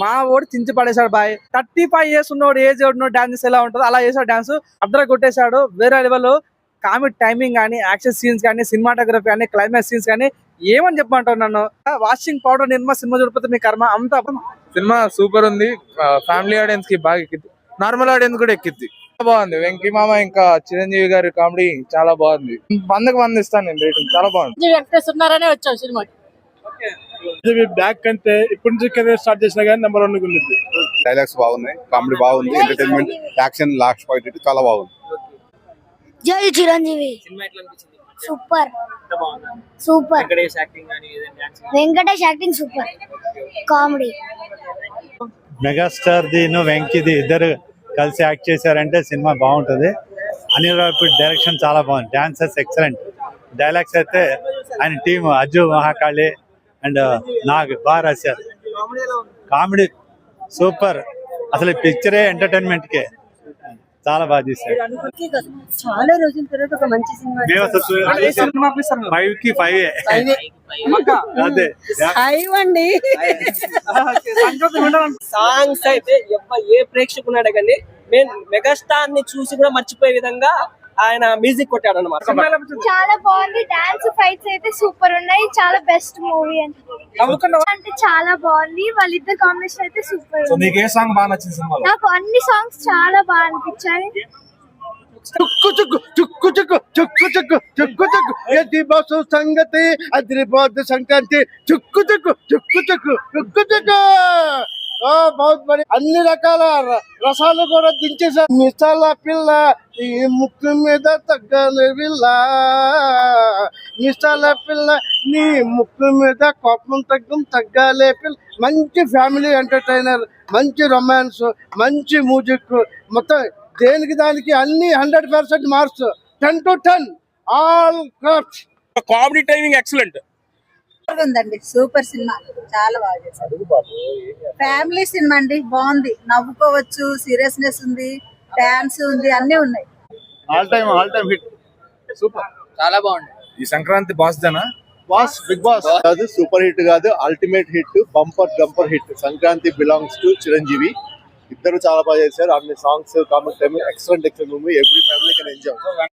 మా ఓడి చించి పడేశాడు బాయ్. 35 years ఉన్నోడు ఏజ్ ఉన్నోడు డాన్స్ ఎలా ఉంటుందో అలా చేశాడు. డాన్స్ అద్దర కొట్టేశాడు. వేరే లెవెల్. కామెడీ టైమింగ్ కానీ, యాక్షన్ సీన్స్ కానీ, సినిమాటోగ్రఫీ కానీ, క్లైమాక్స్ సీన్స్ కానీ ఏమని చెప్పమంటావు నన్ను. వాషింగ్ పౌడర్ నిర్మా సినిమా చూడకపోతే మీ కర్మ అంతా. సినిమా సూపర్ ఉంది. ఫ్యామిలీ ఆడియన్స్ కి బాగా ఎక్కింది, నార్మల్ ఆడియన్స్ కూడా ఎక్కింది. బాగుంది. వెంకీ మామ ఇంకా చిరంజీవి గారి కామెడీ చాలా బాగుంది. 100కి 100 ఇస్తాను నేను రేటింగ్. చాలా బాగుంది. ఉన్నారనే వచ్చాం సినిమాకి. బ్యాక్ అంటే ఇప్పటి నుంచి కెరీర్ స్టార్ట్ చేసినా కానీ నెంబర్ 1 ఉంది. డైలాగ్స్ బాగున్నాయి, కామెడీ బాగుంది, ఎంటర్టైన్మెంట్, యాక్షన్ లాస్ట్ ఫైట్ చాలా బాగుంది. Jai Chiranjeevi. Super super. Venkatesh acting super. Comedy. Megastar ది వెంకీది ఇద్దరు కలిసి యాక్ట్ చేశారంటే సినిమా బాగుంటుంది. అనిల్ రావిపూడి డైరెక్షన్ చాలా బాగుంది. Dancers excellent. డైలాగ్స్ అయితే ఆయన టీం అజ్జు మహాకాళి అండ్ నాగ్ బాగా రాశారు. Comedy super. అసలు పిక్చరే ఎంటర్టైన్మెంట్ కే చాలా బాగా తీశారు. చాలా రోజుల తర్వాత ఒక మంచి సినిమా. 5కి 5 అదే అండి. సాంగ్స్ అయితే ఏ ప్రేక్షకున్నాడు కానీ మెగాస్టార్ ని చూసి కూడా మర్చిపోయే విధంగా ఆయన మ్యూజిక్ కొట్టాడు అనమాట. చాలా బాగుంది. డాన్స్ ఫైట్స్ అయితే సూపర్ ఉన్నాయి. చాలా బెస్ట్ మూవీ అంటే చాలా బాగుంది. వాళ్ళిద్దరు కాంబినేషన్ అయితే సూపర్. నీకు ఏ సాంగ్ బాగా నచ్చింది సినిమాలో? నాకు అన్ని సాంగ్స్ చాలా బాగా అనిపించాయి. చుక్కు చుక్కు చుక్కు చుక్కు చుక్కు చుక్కు చుక్కు చుక్కు ఎది బాసు సంగతి అదిరిపోద్దు సంక్రాంతి చుక్కు చుక్కు చుక్కు చుక్కు చుక్కు చుక్కు. బహుత్ బడి. అన్ని రకాల రసాలు కూడా దించేసారు. మిసాల పిల్ల ఈ ముక్కు మీద తగ్గలే పిల్ల, మిసాల పిల్ల నీ ముక్కు మీద కోపం తగ్గాలే పిల్ల. మంచి ఫ్యామిలీ ఎంటర్టైనర్, మంచి రొమాన్స్, మంచి మ్యూజిక్, మొత్తం దేనికి దానికి అన్ని 100% marks. 10 to 10 all craft. Comedy timing excellent ఉందండి. Super cinema. చాలా బాగా చేశారు. ఫ్యామిలీ సినిమా అండి. బాగుంది. నవ్వుకోవచ్చు. సీరియస్నెస్ ఉంది, డాన్స్ ఉంది, అన్ని ఉన్నాయి. All time hit. సూపర్. చాలా బాగుంది. ఈ సంక్రాంతి బాస్ జనా బాస్, బిగ్ బాస్ కాదు, సూపర్ హిట్ కాదు, ultimate hit, bumper hit. Sankranti belongs to Chiranjeevi. ఇద్దరు చాలా బాగా చేశారు. అన్ని songs, comedy timing excellent movie. Every family can enjoy.